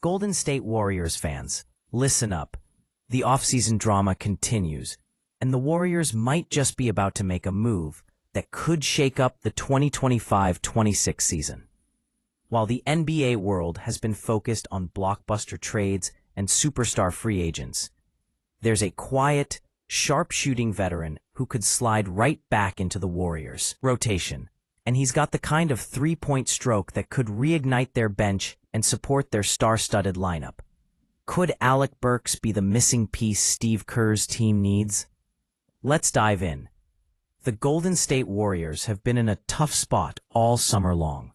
Golden State Warriors fans, listen up. The offseason drama continues, and the Warriors might just be about to make a move that could shake up the 2025-26 season. While the NBA world has been focused on blockbuster trades and superstar free agents, there's a quiet, sharp-shooting veteran who could slide right back into the Warriors' rotation, and he's got the kind of three-point stroke that could reignite their bench and support their star-studded lineup. Could Alec Burks be the missing piece Steve Kerr's team needs? Let's dive in. The Golden State Warriors have been in a tough spot all summer long.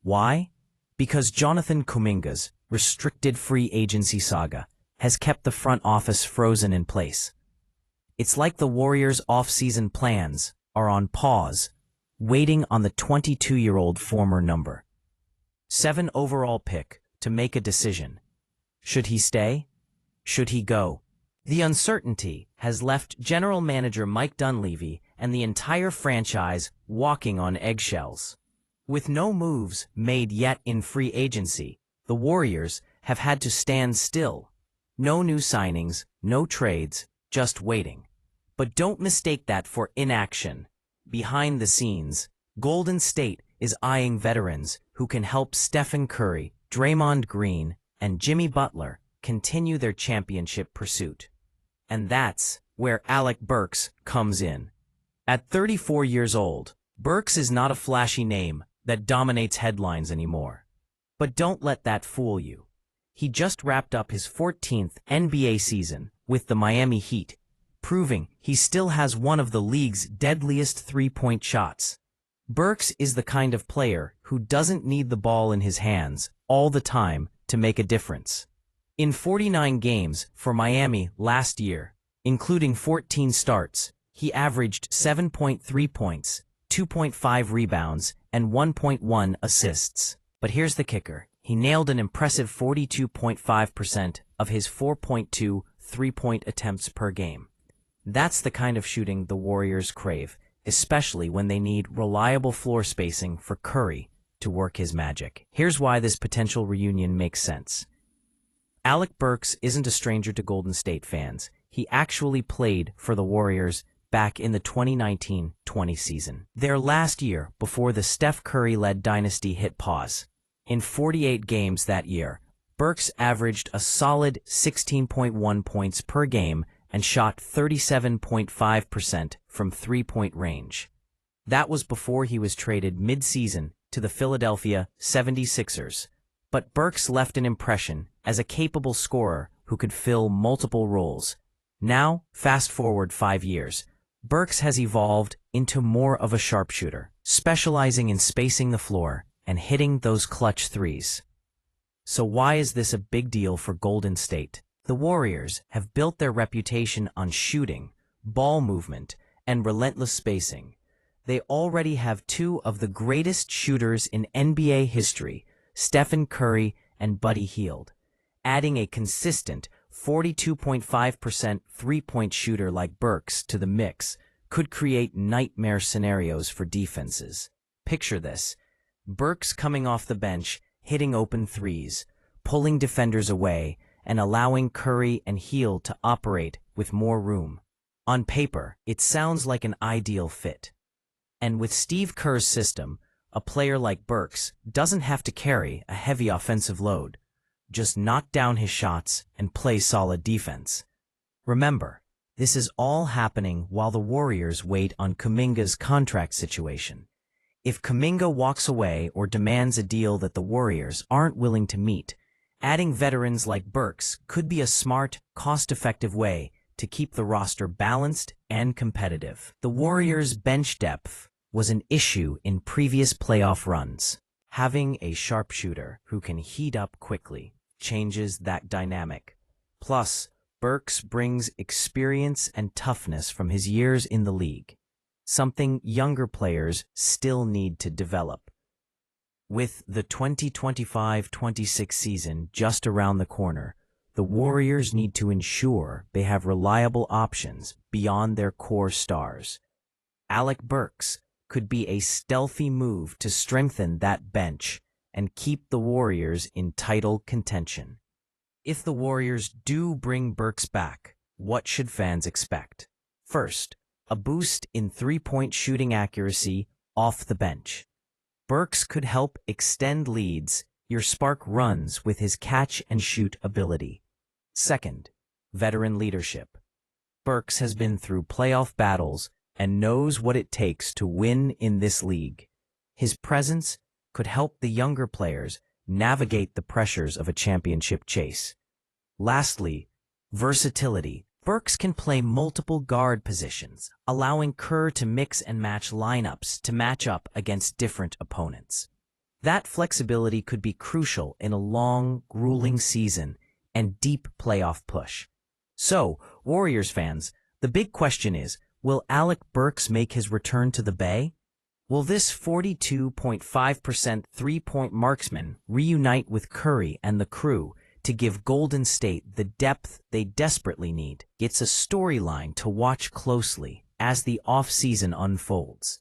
Why? Because Jonathan Kuminga's restricted free agency saga has kept the front office frozen in place. It's like the Warriors' off-season plans are on pause, waiting on the 22-year-old former number 7 overall pick to make a decision. Should he stay? Should he go? The uncertainty has left general manager Mike Dunleavy and the entire franchise walking on eggshells. With no moves made yet in free agency, the Warriors have had to stand still. No new signings, no trades, just waiting. But don't mistake that for inaction. Behind the scenes, Golden State is eyeing veterans who can help Stephen Curry, Draymond Green, and Jimmy Butler continue their championship pursuit. And that's where Alec Burks comes in. At 34 years old, Burks is not a flashy name that dominates headlines anymore. But don't let that fool you. He just wrapped up his 14th NBA season with the Miami Heat, proving he still has one of the league's deadliest three-point shots. Burks is the kind of player who doesn't need the ball in his hands all the time to make a difference. In 49 games for Miami last year, including 14 starts, he averaged 7.3 points, 2.5 rebounds, and 1.1 assists. But here's the kicker. He nailed an impressive 42.5% of his 4.2 three-point attempts per game. That's the kind of shooting the Warriors crave, especially when they need reliable floor spacing for Curry to work his magic. Here's why this potential reunion makes sense. Alec Burks isn't a stranger to Golden State fans. He actually played for the Warriors back in the 2019-20 season, their last year before the Steph Curry-led dynasty hit pause. In 48 games that year, Burks averaged a solid 16.1 points per game and shot 37.5% from three-point range. That was before he was traded mid-season to the Philadelphia 76ers. But Burks left an impression as a capable scorer who could fill multiple roles. Now, fast forward 5 years, Burks has evolved into more of a sharpshooter, specializing in spacing the floor and hitting those clutch threes. So why is this a big deal for Golden State? The Warriors have built their reputation on shooting, ball movement, and relentless spacing. They already have two of the greatest shooters in NBA history, Stephen Curry and Buddy Hield. Adding a consistent 42.5% three-point shooter like Burks to the mix could create nightmare scenarios for defenses. Picture this: Burks coming off the bench, hitting open threes, pulling defenders away, and allowing Curry and Hield to operate with more room. On paper, it sounds like an ideal fit. And with Steve Kerr's system, a player like Burks doesn't have to carry a heavy offensive load. Just knock down his shots and play solid defense. Remember, this is all happening while the Warriors wait on Kuminga's contract situation. If Kuminga walks away or demands a deal that the Warriors aren't willing to meet, adding veterans like Burks could be a smart, cost-effective way to keep the roster balanced and competitive. The Warriors' bench depth was an issue in previous playoff runs. Having a sharpshooter who can heat up quickly changes that dynamic. Plus, Burks brings experience and toughness from his years in the league, something younger players still need to develop. With the 2025-26 season just around the corner, the Warriors need to ensure they have reliable options beyond their core stars. Alec Burks could be a stealthy move to strengthen that bench and keep the Warriors in title contention. If the Warriors do bring Burks back, what should fans expect? First, a boost in three-point shooting accuracy off the bench. Burks could help extend leads, your spark runs with his catch-and-shoot ability. Second, veteran leadership. Burks has been through playoff battles and knows what it takes to win in this league. His presence could help the younger players navigate the pressures of a championship chase. Lastly, versatility. Burks can play multiple guard positions, allowing Kerr to mix and match lineups to match up against different opponents. That flexibility could be crucial in a long, grueling season and deep playoff push. So, Warriors fans, the big question is, will Alec Burks make his return to the Bay? Will this 42.5% three-point marksman reunite with Curry and the crew to give Golden State the depth they desperately need? It's a storyline to watch closely as the offseason unfolds.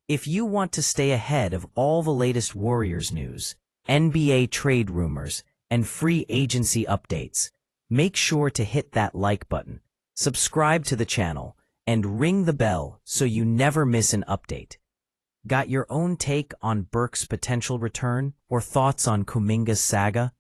If you want to stay ahead of all the latest Warriors news, NBA trade rumors, and free agency updates, make sure to hit that like button, subscribe to the channel, and ring the bell so you never miss an update. Got your own take on Burks' potential return or thoughts on Kuminga's saga?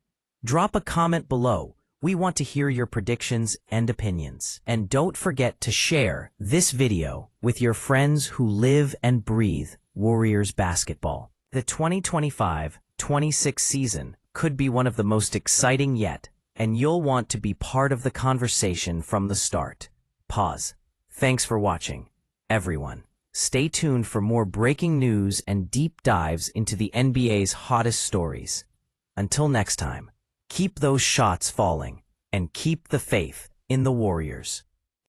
Drop a comment below. We want to hear your predictions and opinions. And don't forget to share this video with your friends who live and breathe Warriors basketball. The 2025-26 season could be one of the most exciting yet, and you'll want to be part of the conversation from the start. Pause. Thanks for watching, everyone. Stay tuned for more breaking news and deep dives into the NBA's hottest stories. Until next time, keep those shots falling and keep the faith in the Warriors.